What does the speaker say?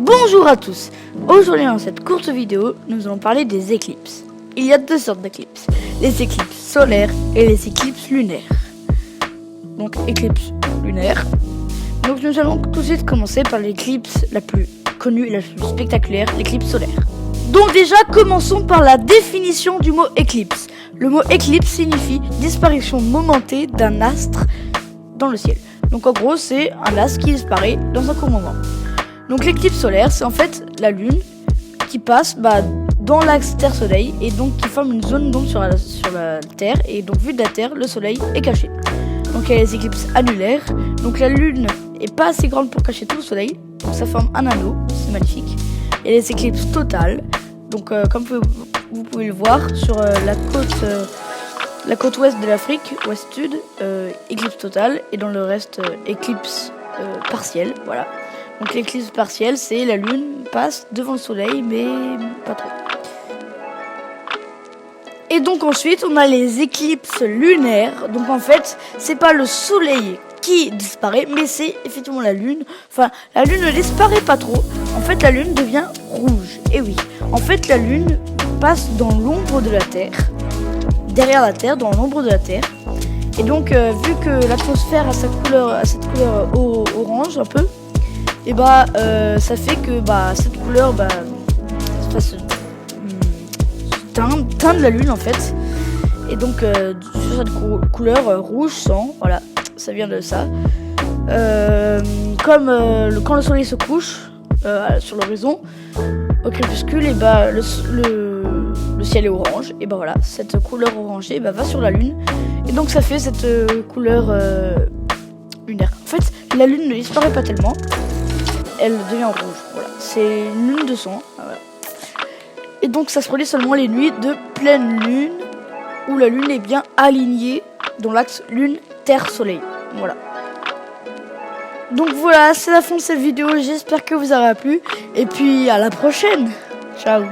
Bonjour à tous. Aujourd'hui dans cette courte vidéo, nous allons parler des éclipses. Il y a deux sortes d'éclipses, les éclipses solaires et les éclipses lunaires. Donc éclipse lunaire. Donc nous allons tout de suite commencer par l'éclipse la plus connue et la plus spectaculaire, l'éclipse solaire. Donc déjà commençons par la définition du mot éclipse. Le mot éclipse signifie disparition momentanée d'un astre dans le ciel. Donc en gros c'est un astre qui disparaît dans un court moment. Donc l'éclipse solaire, c'est en fait la lune qui passe dans l'axe Terre-Soleil et donc qui forme une zone d'ombre sur la Terre. Et donc vu de la Terre, le Soleil est caché. Donc il y a les éclipses annulaires. Donc la lune est pas assez grande pour cacher tout le Soleil. Donc ça forme un anneau, c'est magnifique. Il y a les éclipses totales. Donc comme vous pouvez le voir sur la côte ouest de l'Afrique, ouest-sud, éclipse totale. Et dans le reste, éclipse partielle, voilà. Donc l'éclipse partielle, c'est la lune passe devant le soleil, mais pas trop. Et donc ensuite, on a les éclipses lunaires. Donc en fait, c'est pas le soleil qui disparaît, mais c'est effectivement la lune. Enfin, la lune ne disparaît pas trop. En fait, la lune devient rouge. Et oui, en fait, la lune passe dans l'ombre de la Terre, derrière la Terre, dans l'ombre de la Terre. Et donc, vu que l'atmosphère a cette couleur orange un peu, et ça fait que cette couleur fasse teindre la lune en fait. Et donc sur cette couleur rouge sang, voilà, ça vient de ça. Quand le soleil se couche sur l'horizon au crépuscule, et le ciel est orange, et voilà, cette couleur orangée va sur la lune, et donc ça fait cette couleur lunaire. En fait, la lune ne disparaît pas tellement. Elle devient rouge, voilà. C'est une lune de sang, voilà. Et donc ça se produit seulement les nuits de pleine lune, où la lune est bien alignée dans l'axe lune-terre-soleil, voilà. Donc voilà, c'est la fin de cette vidéo, j'espère que vous aura plu, et puis à la prochaine. Ciao.